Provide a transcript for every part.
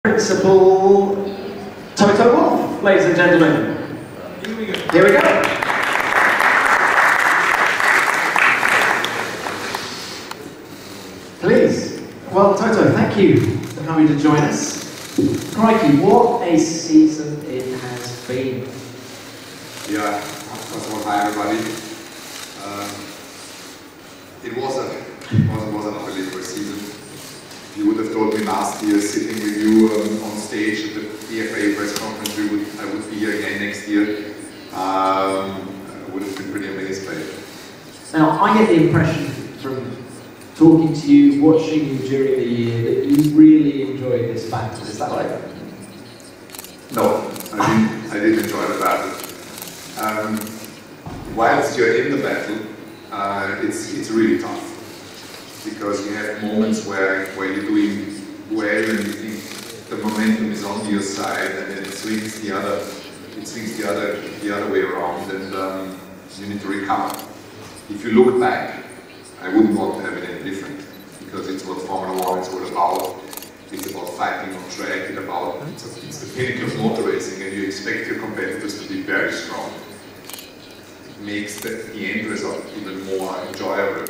Principal Toto Wolff, ladies and gentlemen. Here we go. Here we go. Please. Well, Toto, thank you for coming to join us. Crikey, what a season it has been. Yeah, first of all, hi everybody. It was an unbelievable season. If you would have told me last year, sitting with you on stage at the FIA press conference, I would be here again next year, I would have been pretty amazed by it. Now, I get the impression from talking to you, watching you during the year, that you really enjoyed this battle. Is that right? No, I didn't enjoy the battle. Whilst you're in the battle, it's really tough. Because you have moments where you're doing well and you think the momentum is on your side, and then it swings the other way around, and you need to recover. If you look back, I wouldn't want to have it any different, because it's what Formula 1 is all about. It's about fighting on track, it's the pinnacle of motor racing, and you expect your competitors to be very strong. It makes the end result even more enjoyable.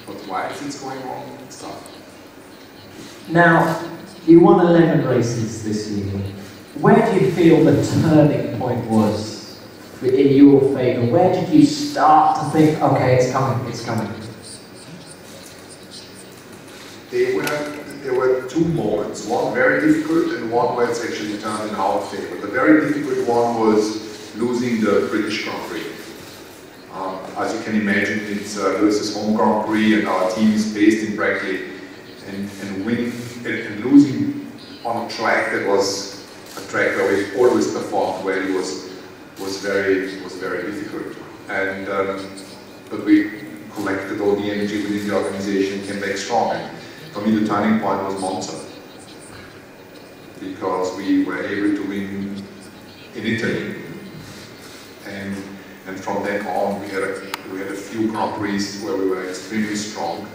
But why is it going wrong? It's tough. Now, you won 11 races this year. Where do you feel the turning point was in your favour? Where did you start to think, okay, it's coming, it's coming? There were two moments, one very difficult and one where it's actually turned in our favour. The very difficult one was losing the British Grand Prix. As you can imagine, it's Lewis's home Grand Prix, and our team is based in Brackley, and winning and losing on a track that was a track where we always performed well was very difficult. And but we collected all the energy within the organization, came back strong. And for me, the turning point was Monza, because we were able to win in Italy. And from then on, we had a few Grand Prix where we were extremely strong,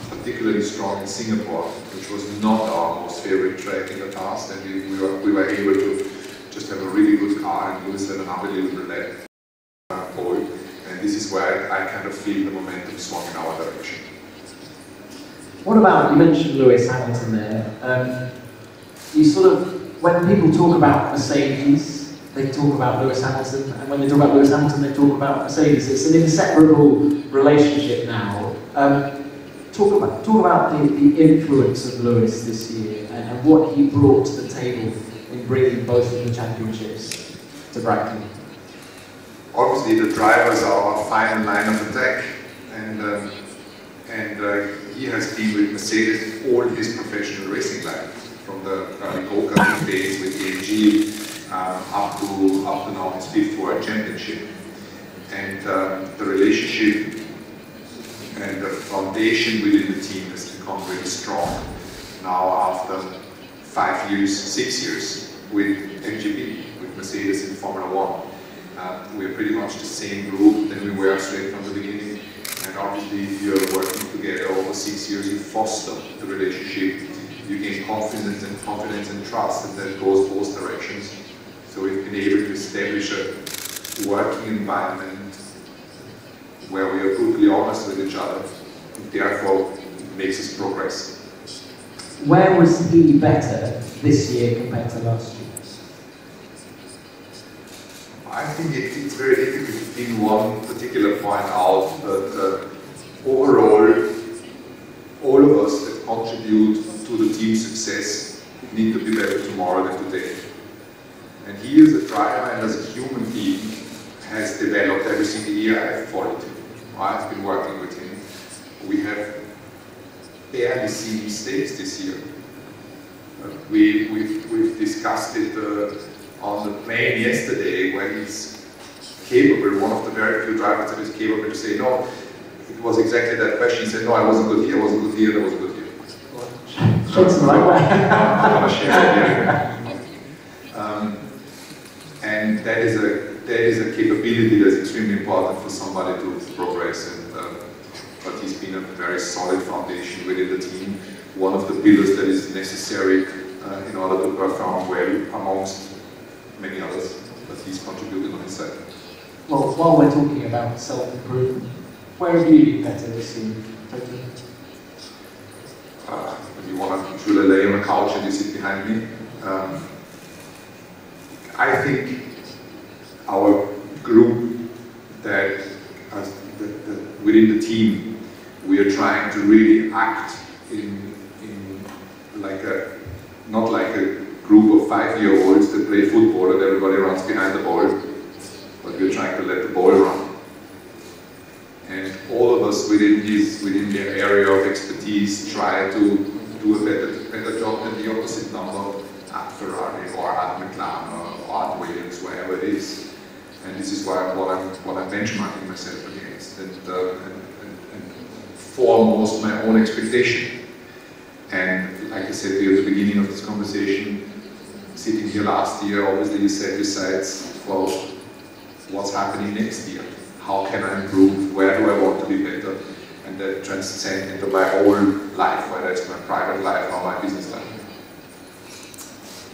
particularly strong in Singapore, which was not our most favorite track in the past, and we were able to just have a really good car, and Lewis had an unbelievable lap pole, and this is where I kind of feel the momentum swung in our direction. What about, you mentioned Lewis Hamilton there, you sort of, when people talk about Mercedes, they talk about Lewis Hamilton, and when they talk about Lewis Hamilton, they talk about Mercedes. It's an inseparable relationship now. Talk about the influence of Lewis this year and what he brought to the table in bringing both of the championships to Brackley. Obviously, the drivers are our final line of attack, and he has been with Mercedes all his professional racing life, from the go-karting days with AMG. Up to now his 5th World Championship, and the relationship and the foundation within the team has become really strong now after 6 years with MGB, with Mercedes in Formula 1. We're pretty much the same group than we were straight from the beginning, and obviously if you're working together over 6 years, you foster the relationship, you gain confidence and trust, and that goes both directions. So we've been able to establish a working environment where we are brutally honest with each other, and therefore it makes us progress. Where was he better this year compared to last year? I think it's very difficult to pin one particular point out, but overall, all of us that contribute to the team's success need to be better tomorrow than today. And he as a driver and as a human being has developed every single year. I have followed him. I've been working with him. We have barely seen mistakes this year. We've discussed it on the plane yesterday, where he's capable, one of the very few drivers that is capable to say, no, it was exactly that question. He said, no, I wasn't good here, I wasn't good here, I wasn't good here. Shakes the right way. I'm going to share it. And that is a capability that's extremely important for somebody to progress. But he's been a very solid foundation within the team. One of the pillars that is necessary order to perform well amongst many others, but he's contributed on his side. Well, while we're talking about self-improvement, where have you been better this year? If you want to should I lay on a couch and you sit behind me? I think our group that within the team, we are trying to really act in like not like a group of 5-year-olds that play football and everybody runs behind the ball, but we're trying to let the ball run. And all of us within their area of expertise try to do a better job than the opposite number at Ferrari or at McLaren or at Williams, wherever it is. And this is what I'm benchmarking myself against, and foremost my own expectation. And like I said to you at the beginning of this conversation, sitting here last year, obviously you set your sights for what's happening next year. How can I improve? Where do I want to be better? And that transcends into my whole life, whether it's my private life or my business life.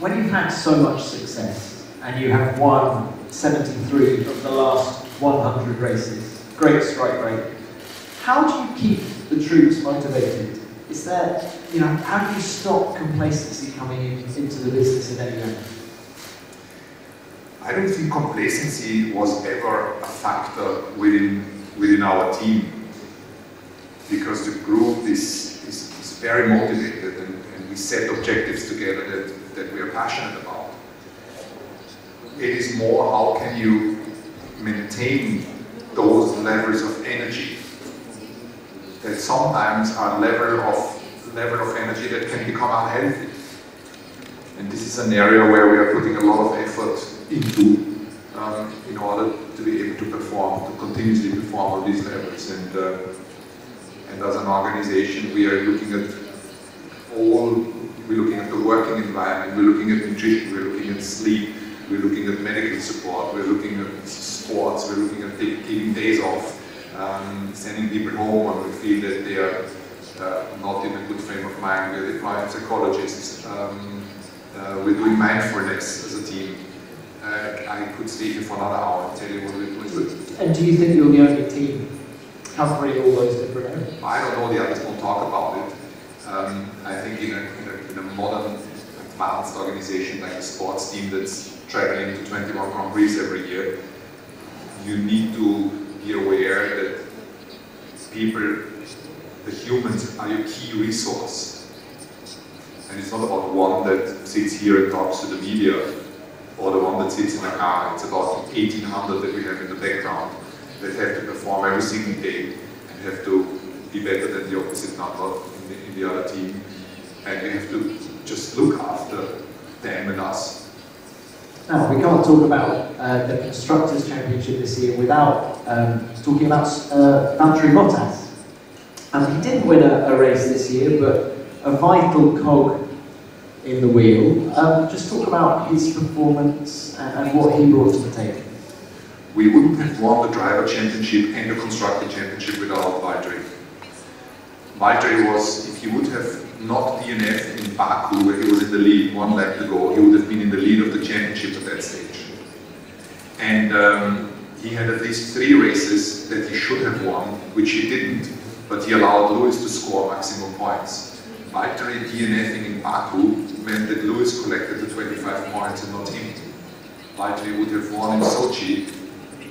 When you've had so much success and you have won 73 of the last 100 races, great strike rate, how do you keep the troops motivated? Is there, how do you stop complacency coming into the business in any way? I don't think complacency was ever a factor within our team, because the group is very motivated, and we set objectives together that we are passionate about. It is more, how can you maintain those levels of energy that sometimes are level of energy that can become unhealthy. And this is an area where we are putting a lot of effort into in order to be able to perform, to continuously perform on these levels. And as an organization, we are looking at the working environment, we're looking at nutrition, we're looking at sleep, we're looking at medical support, we're looking at sports, we're looking at taking days off, sending people home when we feel that they are not in a good frame of mind. We're deploying psychologists, we're doing mindfulness as a team. I could stay here for another hour and tell you what we're doing. And do you think you're the only team covering all those different areas? I don't know, the others don't talk about it. I think in a modern, advanced organization like a sports team that's traveling to 21 Grand Prix every year, you need to be aware that people, the humans, are your key resource. And it's not about one that sits here and talks to the media, or the one that sits in a car. It's about 1,800 that we have in the background that have to perform every single day and have to be better than the opposite number in the other team. And we have to just look after them and us. Now, we can't talk about the Constructors' Championship this year without talking about Valtteri Bottas. He didn't win a race this year, but a vital cog in the wheel. Just talk about his performance and what he brought to the table. We wouldn't have won the Driver Championship and the Constructor Championship without Valtteri. Valtteri was, if he would have not DNF in Baku, where he was in the lead 1 lap to go, he would have been in the lead of the championship at that stage. And he had at least 3 races that he should have won, which he didn't, but he allowed Lewis to score maximum points. Valtteri DNFing in Baku meant that Lewis collected the 25 points and not him. Valtteri would have won in Sochi,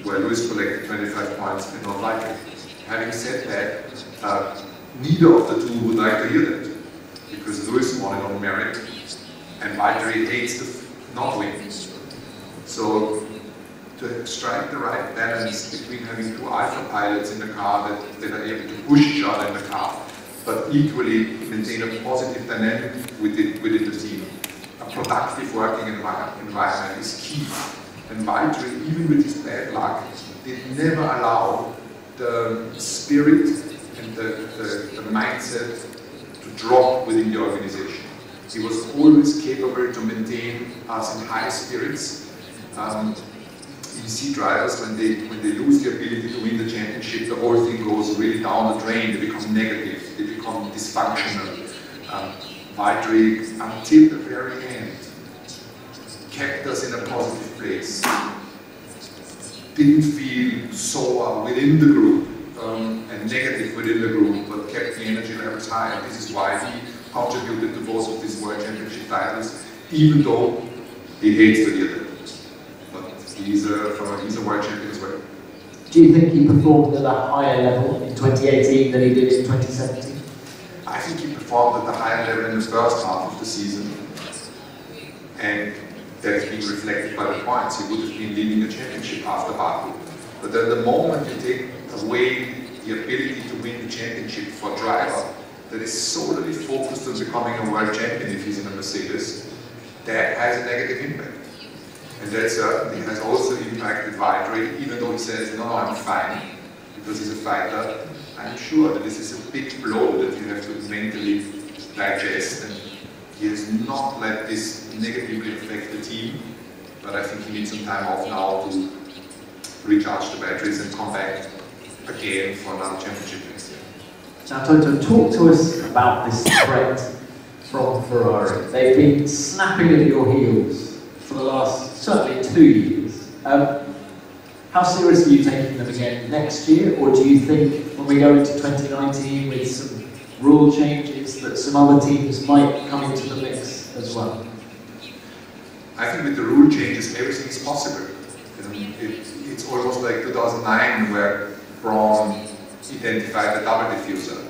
where Lewis collected 25 points and not Valtteri. Having said that, neither of the two would like to hear that, because Lewis won it on merit, and Valtteri hates to not win. So, to strike the right balance between having 2 alpha pilots in the car that are able to push each other in the car, but equally maintain a positive dynamic within the team. A productive working environment is key. And Valtteri, even with his bad luck, did never allow the spirit and the mindset to drop within the organization. He was always capable to maintain us in high spirits. You see drivers, when they lose the ability to win the championship, the whole thing goes really down the drain, they become negative, they become dysfunctional. Valtteri, until the very end, kept us in a positive place, didn't feel sour within the group and negative within the group, but kept the energy levels high. And this is why he contributed to both of these World Championship titles, even though he hates to hear that. But he's a World Champion as well. Do you think he performed at a higher level in 2018 than he did in 2017? I think he performed at a higher level in the first half of the season, and that's been reflected by the points. He would have been leading the championship after Baku. But at the moment you take away the ability to win the championship for a driver that is solely focused on becoming a world champion if he's in a Mercedes, that has a negative impact. And that certainly has also impacted Valtteri, even though he says, no, I'm fine, because he's a fighter. I'm sure that this is a big blow that you have to mentally digest, and he has not let this negatively affect the team, but I think he needs some time off now to recharge the batteries and come back again for another championship next year. Now Toto, talk to us about this threat from Ferrari. They've been snapping at your heels for the last, certainly 2 years. How seriously are you taking them again next year, or do you think when we go into 2019 with some rule changes that some other teams might come into the mix as well? I think with the rule changes everything is possible. It's almost like 2009 where Braun identified the double diffuser.